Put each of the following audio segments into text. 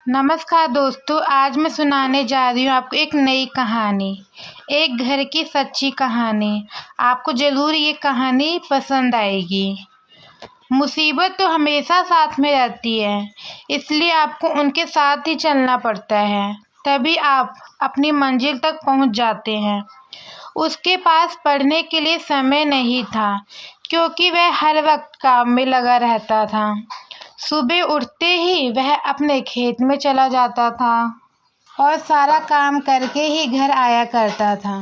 नमस्कार दोस्तों, आज मैं सुनाने जा रही हूँ आपको एक नई कहानी, एक घर की सच्ची कहानी। आपको ज़रूर ये कहानी पसंद आएगी। मुसीबत तो हमेशा साथ में रहती है, इसलिए आपको उनके साथ ही चलना पड़ता है, तभी आप अपनी मंजिल तक पहुँच जाते हैं। उसके पास पढ़ने के लिए समय नहीं था, क्योंकि वह हर वक्त काम में लगा रहता था। सुबह उठते ही वह अपने खेत में चला जाता था और सारा काम करके ही घर आया करता था।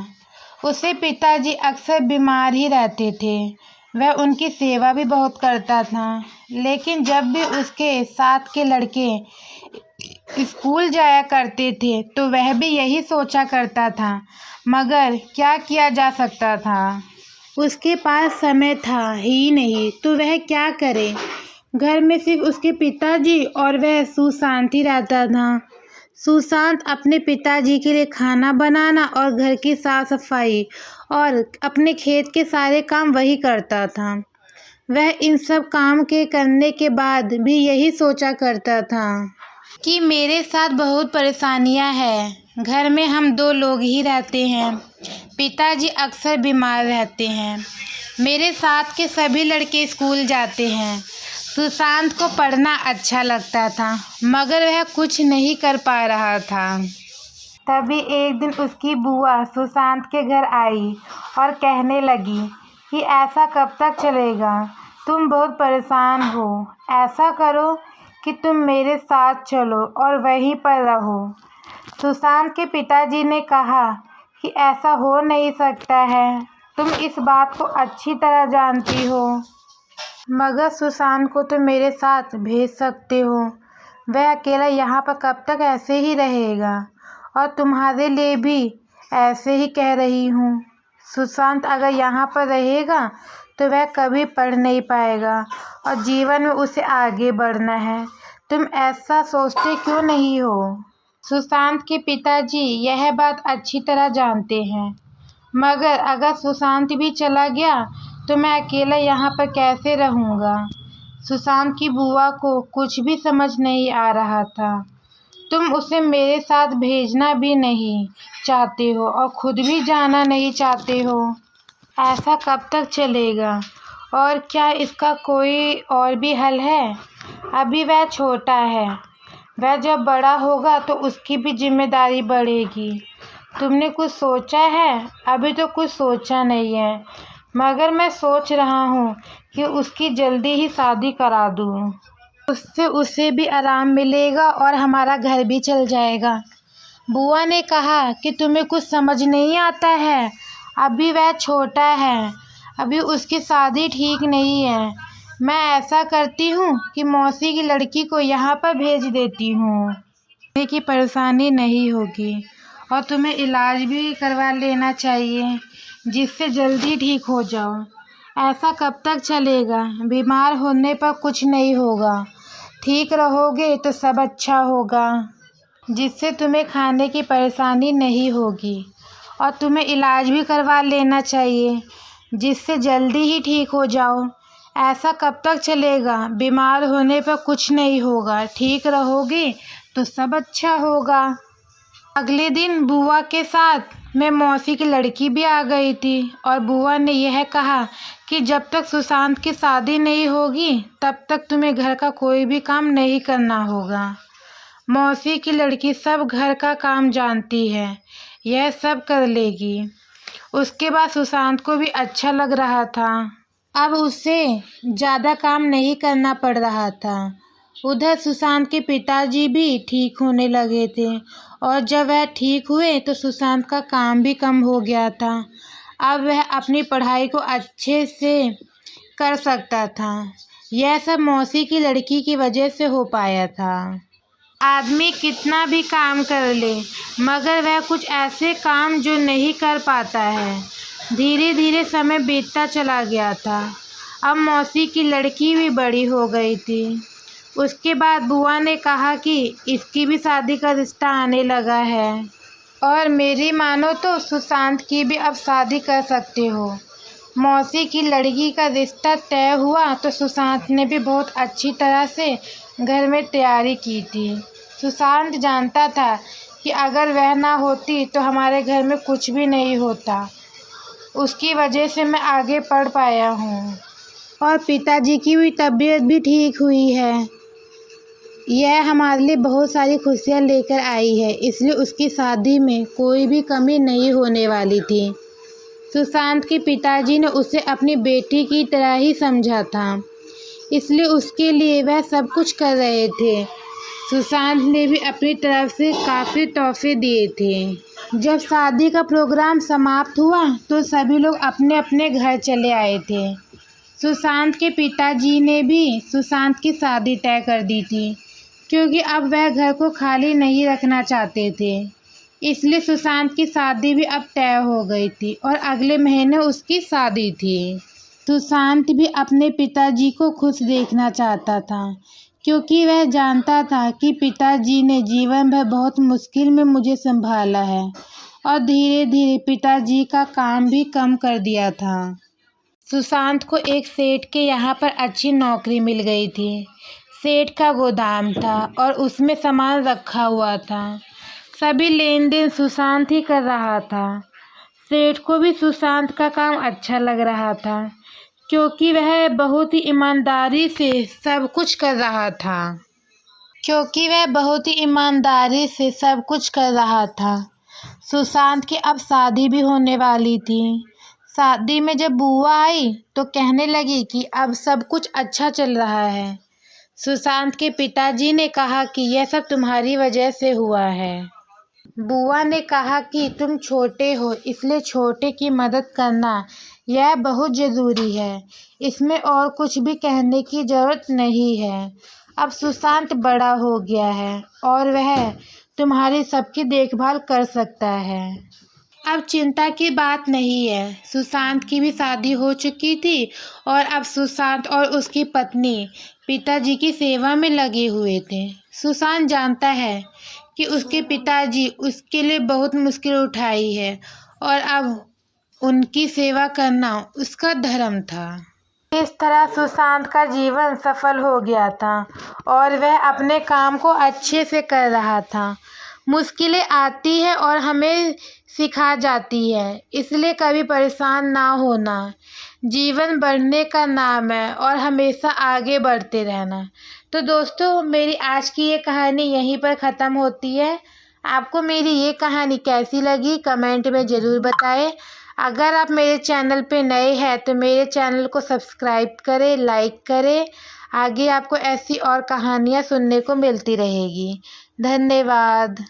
उसके पिताजी अक्सर बीमार ही रहते थे। वह उनकी सेवा भी बहुत करता था, लेकिन जब भी उसके साथ के लड़के स्कूल जाया करते थे तो वह भी यही सोचा करता था, मगर क्या किया जा सकता था। उसके पास समय था ही नहीं तो वह क्या करे। घर में सिर्फ उसके पिताजी और वह सुशांत ही रहता था। सुशांत अपने पिताजी के लिए खाना बनाना और घर की साफ सफाई और अपने खेत के सारे काम वही करता था। वह इन सब काम के करने के बाद भी यही सोचा करता था कि मेरे साथ बहुत परेशानियां हैं। घर में हम 2 लोग ही रहते हैं। पिताजी अक्सर बीमार रहते हैं। मेरे साथ के सभी लड़के स्कूल जाते हैं। सुशांत को पढ़ना अच्छा लगता था, मगर वह कुछ नहीं कर पा रहा था। तभी एक दिन उसकी बुआ सुशांत के घर आई और कहने लगी कि ऐसा कब तक चलेगा, तुम बहुत परेशान हो। ऐसा करो कि तुम मेरे साथ चलो और वहीं पर रहो। सुशांत के पिताजी ने कहा कि ऐसा हो नहीं सकता है, तुम इस बात को अच्छी तरह जानती हो। मगर सुशांत को तो मेरे साथ भेज सकते हो। वह अकेला यहाँ पर कब तक ऐसे ही रहेगा, और तुम्हारे लिए भी ऐसे ही कह रही हूँ। सुशांत अगर यहाँ पर रहेगा तो वह कभी पढ़ नहीं पाएगा और जीवन में उसे आगे बढ़ना है। तुम ऐसा सोचते क्यों नहीं हो? सुशांत के पिताजी यह बात अच्छी तरह जानते हैं, मगर अगर सुशांत भी चला गया तो मैं अकेला यहाँ पर कैसे रहूँगा। सुशांत की बुआ को कुछ भी समझ नहीं आ रहा था। तुम उसे मेरे साथ भेजना भी नहीं चाहते हो और खुद भी जाना नहीं चाहते हो। ऐसा कब तक चलेगा, और क्या इसका कोई और भी हल है? अभी वह छोटा है, वह जब बड़ा होगा तो उसकी भी जिम्मेदारी बढ़ेगी। तुमने कुछ सोचा है? अभी तो कुछ सोचा नहीं है, मगर मैं सोच रहा हूँ कि उसकी जल्दी ही शादी करा दूँ। उससे उसे भी आराम मिलेगा और हमारा घर भी चल जाएगा। बुआ ने कहा कि तुम्हें कुछ समझ नहीं आता है, अभी वह छोटा है, अभी उसकी शादी ठीक नहीं है। मैं ऐसा करती हूँ कि मौसी की लड़की को यहाँ पर भेज देती हूँ, की परेशानी नहीं होगी, और तुम्हें इलाज भी करवा लेना चाहिए जिससे जल्दी ठीक हो जाओ। ऐसा कब तक चलेगा? बीमार होने पर कुछ नहीं होगा, ठीक रहोगे तो सब अच्छा होगा, जिससे तुम्हें खाने की परेशानी नहीं होगी, और तुम्हें इलाज भी करवा लेना चाहिए जिससे जल्दी ही ठीक हो जाओ। ऐसा कब तक चलेगा? बीमार होने पर कुछ नहीं होगा, ठीक रहोगे तो सब अच्छा होगा। अगले दिन बुआ के साथ मैं मौसी की लड़की भी आ गई थी, और बुआ ने यह कहा कि जब तक सुशांत की शादी नहीं होगी तब तक तुम्हें घर का कोई भी काम नहीं करना होगा। मौसी की लड़की सब घर का काम जानती है, यह सब कर लेगी। उसके बाद सुशांत को भी अच्छा लग रहा था, अब उसे ज़्यादा काम नहीं करना पड़ रहा था। उधर सुशांत के पिताजी भी ठीक होने लगे थे, और जब वह ठीक हुए तो सुशांत का काम भी कम हो गया था। अब वह अपनी पढ़ाई को अच्छे से कर सकता था। यह सब मौसी की लड़की की वजह से हो पाया था। आदमी कितना भी काम कर ले, मगर वह कुछ ऐसे काम जो नहीं कर पाता है। धीरे धीरे समय बीतता चला गया था। अब मौसी की लड़की भी बड़ी हो गई थी। उसके बाद बुआ ने कहा कि इसकी भी शादी का रिश्ता आने लगा है, और मेरी मानो तो सुशांत की भी अब शादी कर सकते हो। मौसी की लड़की का रिश्ता तय हुआ तो सुशांत ने भी बहुत अच्छी तरह से घर में तैयारी की थी। सुशांत जानता था कि अगर वह ना होती तो हमारे घर में कुछ भी नहीं होता। उसकी वजह से मैं आगे पढ़ पाया हूँ और पिताजी की भी तबीयत भी ठीक हुई है। यह हमारे लिए बहुत सारी खुशियाँ लेकर आई है, इसलिए उसकी शादी में कोई भी कमी नहीं होने वाली थी। सुशांत के पिताजी ने उसे अपनी बेटी की तरह ही समझा था, इसलिए उसके लिए वह सब कुछ कर रहे थे। सुशांत ने भी अपनी तरफ से काफ़ी तोहफे दिए थे। जब शादी का प्रोग्राम समाप्त हुआ तो सभी लोग अपने अपने घर चले आए थे। सुशांत के पिताजी ने भी सुशांत की शादी तय कर दी थी, क्योंकि अब वह घर को खाली नहीं रखना चाहते थे। इसलिए सुशांत की शादी भी अब तय हो गई थी और अगले महीने उसकी शादी थी। सुशांत भी अपने पिताजी को खुश देखना चाहता था, क्योंकि वह जानता था कि पिताजी ने जीवन भर बहुत मुश्किल में मुझे संभाला है और धीरे धीरे पिताजी का काम भी कम कर दिया था। सुशांत को एक सेठ के यहाँ पर अच्छी नौकरी मिल गई थी। सेठ का गोदाम था और उसमें सामान रखा हुआ था। सभी लेन देन सुशांत ही कर रहा था। सेठ को भी सुशांत का काम अच्छा लग रहा था, क्योंकि वह बहुत ही ईमानदारी से सब कुछ कर रहा था। सुशांत की अब शादी भी होने वाली थी। शादी में जब बुआ आई तो कहने लगी कि अब सब कुछ अच्छा चल रहा है। सुशांत के पिताजी ने कहा कि यह सब तुम्हारी वजह से हुआ है। बुआ ने कहा कि तुम छोटे हो, इसलिए छोटे की मदद करना यह बहुत ज़रूरी है। इसमें और कुछ भी कहने की ज़रूरत नहीं है। अब सुशांत बड़ा हो गया है और वह तुम्हारी सबकी देखभाल कर सकता है। अब चिंता की बात नहीं है। सुशांत की भी शादी हो चुकी थी और अब सुशांत और उसकी पत्नी पिताजी की सेवा में लगे हुए थे। सुशांत जानता है कि उसके पिताजी उसके लिए बहुत मुश्किल उठाई है और अब उनकी सेवा करना उसका धर्म था। इस तरह सुशांत का जीवन सफल हो गया था और वह अपने काम को अच्छे से कर रहा था। मुश्किलें आती है और हमें सिखा जाती है, इसलिए कभी परेशान ना होना जीवन बढ़ने का नाम है और हमेशा आगे बढ़ते रहना। तो दोस्तों, मेरी आज की ये कहानी यहीं पर ख़त्म होती है। आपको मेरी ये कहानी कैसी लगी कमेंट में ज़रूर बताएं। अगर आप मेरे चैनल पे नए हैं तो मेरे चैनल को सब्सक्राइब करें, लाइक करें। आगे आपको ऐसी और कहानियाँ सुनने को मिलती रहेगी। धन्यवाद।